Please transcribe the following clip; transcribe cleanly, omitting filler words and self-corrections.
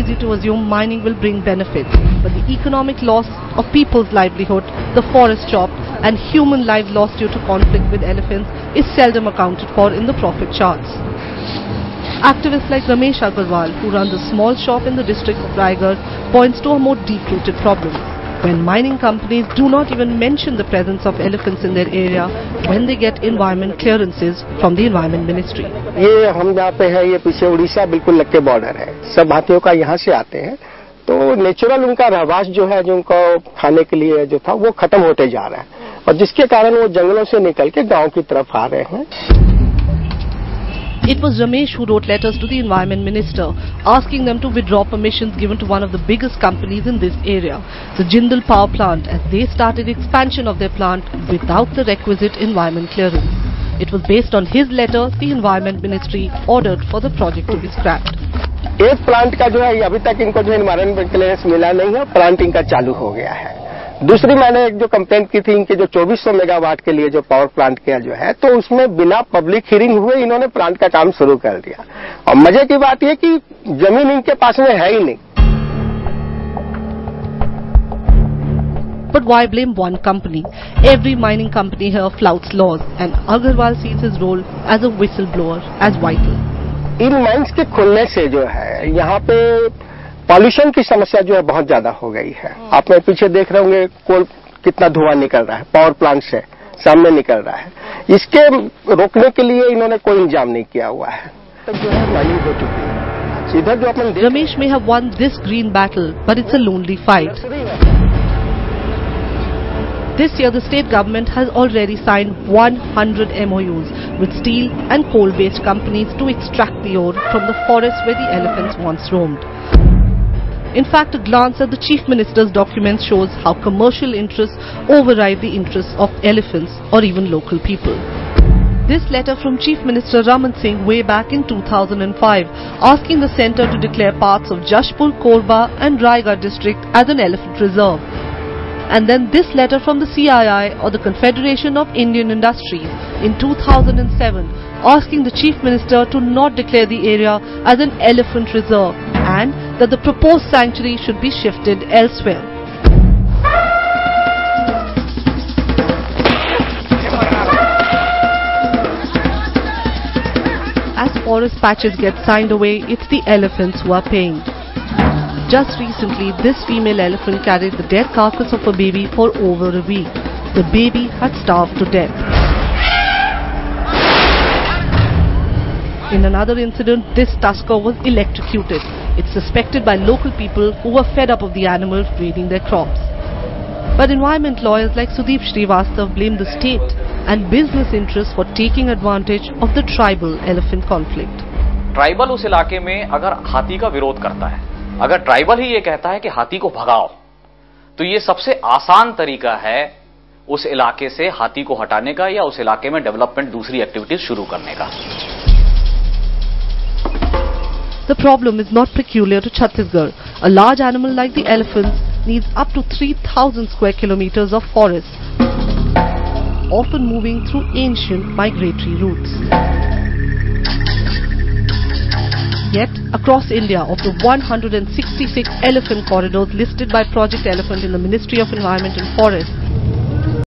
easy to assume mining will bring benefits, but the economic loss of people's livelihood, the forest chopped, and human lives lost due to conflict with elephants is seldom accounted for in the profit charts. Activists like Ramesh Agarwal, who runs a small shop in the district of Raigad, points to a more deep-rooted problem. When mining companies do not even mention the presence of elephants in their area when they get environment clearances from the Environment Ministry. ये हम जहाँ पे है, ये पीछे उड़ीसा बिल्कुल लग के बॉर्डर है, सब हाथियों का यहाँ से आते हैं, तो नेचुरल उनका रहवास जो है, जो उनको खाने के लिए जो था, वो खत्म होते जा रहा है, और जिसके कारण वो जंगलों से निकल के गांव की तरफ आ रहे हैं. It was Ramesh who wrote letters to the Environment Minister asking them to withdraw permissions given to one of the biggest companies in this area, the Jindal Power Plant, as they started expansion of their plant without the requisite environment clearance. It was based on his letter the Environment Ministry ordered for the project to be scrapped. एक plant का जो है अभी तक इनको जो environment clearance मिला नहीं है, प्लांट इनका चालू हो गया है. दूसरी मैंने एक जो कंप्लेंट की थी इनके जो 2400 मेगावाट के लिए जो पावर प्लांट किया जो है, तो उसमें बिना पब्लिक हियरिंग हुए इन्होंने प्लांट का काम शुरू कर दिया. और मजे की बात यह कि जमीन इनके पास में है ही नहीं. But why blame one company? Every mining company here flouts laws, and Agarwal sees his role as a whistleblower as vital. In mines के खुलने से जो है यहाँ पे पॉल्यूशन की समस्या जो है बहुत ज्यादा हो गई है. आप मेरे पीछे देख रहे होंगे कोल कितना धुआं निकल रहा है, पावर प्लांट से सामने निकल रहा है. इसके रोकने के लिए इन्होंने कोई इंतजाम नहीं किया हुआ है. तब जो है माइनिंग हो चुकी है. इधर जो अपन Ramesh may have won this green battle, but it's a lonely fight. This year, the state government has already signed 100 MOUs with steel and coal-based companies to extract the ore from the forest where the elephants once roamed. In fact, a glance at the Chief Minister's documents shows how commercial interests override the interests of elephants or even local people. This letter from Chief Minister Raman Singh way back in 2005 asking the centre to declare parts of Jashpur, Korba and Raigad district as an elephant reserve. And then this letter from the CII or the Confederation of Indian Industries in 2007 asking the Chief Minister to not declare the area as an elephant reserve and that the proposed sanctuary should be shifted elsewhere. As forest patches get signed away, it's the elephants who are paying. Just recently, this female elephant carried the dead carcass of a baby for over a week. The baby had starved to death. In another incident, this tusker was electrocuted. It's suspected by local people who were fed up of the animal raiding their crops. But environment lawyers like Sudeep Srivastav blame the state and business interests for taking advantage of the tribal elephant conflict. Tribal उस इलाके में अगर हाथी का विरोध करता है, अगर ट्राइबल ही ये कहता है कि हाथी को भगाओ, तो ये सबसे आसान तरीका है उस इलाके से हाथी को हटाने का या उस इलाके में डेवलपमेंट दूसरी एक्टिविटीज शुरू करने का. The problem is not peculiar to Chhattisgarh. A large animal like the elephants needs up to 3,000 square kilometers of forest, often moving through ancient migratory routes. Yet, across India, of the 166 elephant corridors listed by Project Elephant in the Ministry of Environment and Forest,